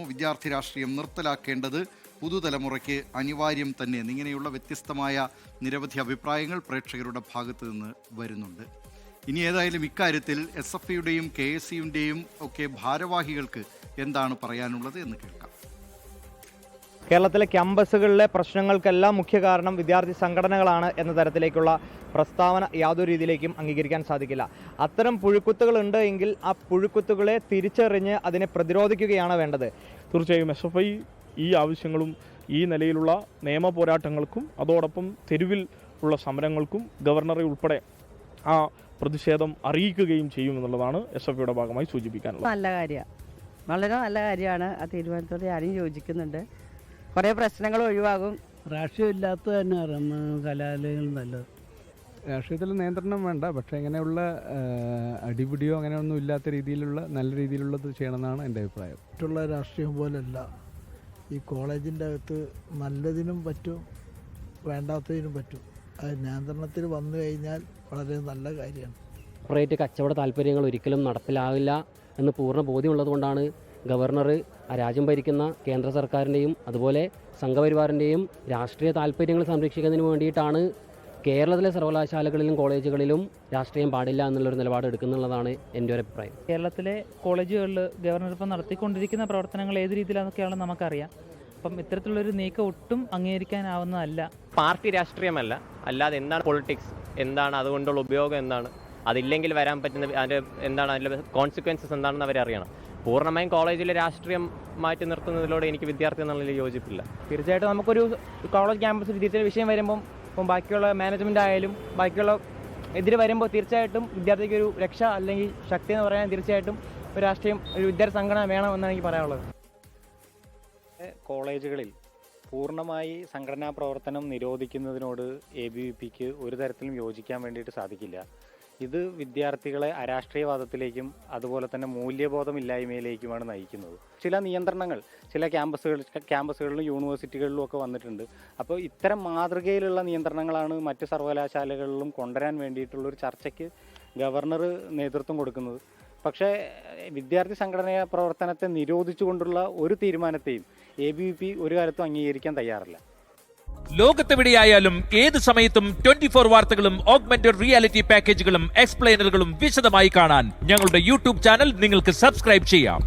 വിദ്യാർത്ഥി രാഷ്ട്രീയം നിർത്തലാക്കേണ്ടത് പുതുതലമുറയ്ക്ക് അനിവാര്യം തന്നെ എന്നിങ്ങനെയുള്ള വ്യത്യസ്തമായ നിരവധി അഭിപ്രായങ്ങൾ പ്രേക്ഷകരുടെ ഭാഗത്തു നിന്ന് വരുന്നുണ്ട്. ഇനി ഏതായാലും ഇക്കാര്യത്തിൽ SFIയുടെയും KSUവിൻ്റെയും ഒക്കെ ഭാരവാഹികൾക്ക് എന്താണ് പറയാനുള്ളത് എന്ന് കേൾക്കാം. കേരളത്തിലെ ക്യാമ്പസുകളിലെ പ്രശ്നങ്ങൾക്കെല്ലാം മുഖ്യ കാരണം വിദ്യാർത്ഥി സംഘടനകളാണ് എന്ന തരത്തിലേക്കുള്ള പ്രസ്താവന യാതൊരു രീതിയിലേക്കും അംഗീകരിക്കാൻ സാധിക്കില്ല. അത്തരം പുഴുക്കുത്തുകൾ ഉണ്ട് എങ്കിൽ ആ പുഴുക്കുത്തുകളെ തിരിച്ചറിഞ്ഞ് അതിനെ പ്രതിരോധിക്കുകയാണ് വേണ്ടത്. തീർച്ചയായും SFI ഈ ആവശ്യങ്ങളും ഈ നിലയിലുള്ള നിയമ പോരാട്ടങ്ങൾക്കും അതോടൊപ്പം തെരുവിൽ ഉള്ള സമരങ്ങൾക്കും ഗവർണറെ ഉൾപ്പെടെ ആ പ്രതിഷേധം അറിയിക്കുകയും ചെയ്യുമെന്നുള്ളതാണ് SFIയുടെ ഭാഗമായി സൂചിപ്പിക്കാനുള്ളത്. നല്ല കാര്യമാണ്, വളരെ നല്ല കാര്യമാണ്. ആ തീരുമാനത്തോടെ ഞാനും യോജിക്കുന്നുണ്ട്. കുറേ പ്രശ്നങ്ങൾ ഒഴിവാകും. രാഷ്ട്രീയം ഇല്ലാത്ത തന്നെ കലാലയങ്ങൾ നല്ലത്. രാഷ്ട്രീയത്തിൽ നിയന്ത്രണം വേണ്ട, പക്ഷേ ഇങ്ങനെയുള്ള അടിപിടിയോ അങ്ങനെയൊന്നും ഇല്ലാത്ത രീതിയിലുള്ള നല്ല രീതിയിലുള്ളത് ചെയ്യണമെന്നാണ് എൻ്റെ അഭിപ്രായം. മറ്റുള്ള രാഷ്ട്രീയം പോലല്ല. ഈ കോളേജിൻ്റെ അകത്ത് നല്ലതിനും പറ്റും, വേണ്ടാത്തതിനും പറ്റും. അത് നിയന്ത്രണത്തിൽ വന്നു കഴിഞ്ഞാൽ വളരെ നല്ല കാര്യമാണ്. കോർപ്പറേറ്റ് കച്ചവട താല്പര്യങ്ങൾ ഒരിക്കലും നടപ്പിലാകില്ല എന്ന് പൂർണ്ണ ബോധ്യമുള്ളതുകൊണ്ടാണ് ഗവർണർ രാജ്യം ഭരിക്കുന്ന കേന്ദ്ര സർക്കാരിൻ്റെയും അതുപോലെ സംഘപരിവാറിൻ്റെയും രാഷ്ട്രീയ താല്പര്യങ്ങൾ സംരക്ഷിക്കുന്നതിന് വേണ്ടിയിട്ടാണ് കേരളത്തിലെ സർവകലാശാലകളിലും കോളേജുകളിലും രാഷ്ട്രീയം പാടില്ല എന്നുള്ളൊരു നിലപാട് എടുക്കുന്നുള്ളതാണ് എൻ്റെ ഒരു അഭിപ്രായം. കേരളത്തിലെ കോളേജുകളിൽ ഗവർണർ ഇപ്പം നടത്തിക്കൊണ്ടിരിക്കുന്ന പ്രവർത്തനങ്ങൾ ഏത് രീതിയിലാണെന്നൊക്കെയാണെന്ന് നമുക്കറിയാം. അപ്പം ഇത്തരത്തിലുള്ളൊരു നീക്കം ഒട്ടും അംഗീകരിക്കാനാവുന്നതല്ല. പാർട്ടി രാഷ്ട്രീയമല്ല, അല്ലാതെ എന്താണ് പൊളിറ്റിക്സ്, എന്താണ് അതുകൊണ്ടുള്ള ഉപയോഗം, എന്താണ് അതില്ലെങ്കിൽ വരാൻ പറ്റുന്ന അതിൻ്റെ എന്താണ് അതിൻ്റെ കോൺസിക്വൻസസ് എന്താണെന്ന് അവരറിയണം. പൂർണ്ണമായും കോളേജിലെ രാഷ്ട്രീയം മാറ്റി നിർത്തുന്നതിലൂടെ എനിക്ക് വിദ്യാർത്ഥി എന്നുള്ളതിൽ യോജിപ്പില്ല. തീർച്ചയായിട്ടും നമുക്കൊരു കോളേജ് ക്യാമ്പസിൽ തിരിച്ചൊരു വിഷയം വരുമ്പം ഇപ്പം ബാക്കിയുള്ള മാനേജ്മെൻ്റ് ആയാലും ബാക്കിയുള്ള എതിര് വരുമ്പോൾ തീർച്ചയായിട്ടും വിദ്യാർത്ഥിക്ക് ഒരു രക്ഷ അല്ലെങ്കിൽ ശക്തി എന്ന് പറയാൻ തീർച്ചയായിട്ടും ഒരു രാഷ്ട്രീയം, ഒരു വിദ്യാർത്ഥി സംഘടന വേണമെന്നാണ് എനിക്ക് പറയാനുള്ളത്. കോളേജുകളിൽ പൂർണ്ണമായി സംഘടനാ പ്രവർത്തനം നിരോധിക്കുന്നതിനോട് ABVPക്ക് ഒരു തരത്തിലും യോജിക്കാൻ വേണ്ടിയിട്ട് സാധിക്കില്ല. ഇത് വിദ്യാർത്ഥികളെ അരാഷ്ട്രീയവാദത്തിലേക്കും അതുപോലെ തന്നെ മൂല്യബോധമില്ലായ്മയിലേക്കുമാണ് നയിക്കുന്നത്. ചില നിയന്ത്രണങ്ങൾ ചില ക്യാമ്പസുകളിലും യൂണിവേഴ്സിറ്റികളിലും ഒക്കെ വന്നിട്ടുണ്ട്. അപ്പോൾ ഇത്തരം മാതൃകയിലുള്ള നിയന്ത്രണങ്ങളാണ് മറ്റ് സർവകലാശാലകളിലും കൊണ്ടുവരാൻ വേണ്ടിയിട്ടുള്ളൊരു ചർച്ചയ്ക്ക് ഗവർണർ നേതൃത്വം കൊടുക്കുന്നത്. പക്ഷേ വിദ്യാർത്ഥി സംഘടനാ പ്രവർത്തനത്തെ നിരോധിച്ചുകൊണ്ടുള്ള ഒരു തീരുമാനത്തെയും ABVP ഒരു കാലത്തും അംഗീകരിക്കാൻ തയ്യാറല്ല. ലോകത്തെവിടെയായാലും ഏത് സമയത്തും 24 വാർത്തകളും ഓഗ്മെന്റഡ് റിയാലിറ്റി പാക്കേജുകളും എക്സ്പ്ലെയിനറുകളും വിശദമായി കാണാൻ ഞങ്ങളുടെ YouTube ചാനൽ നിങ്ങൾക്ക് സബ്സ്ക്രൈബ് ചെയ്യാം.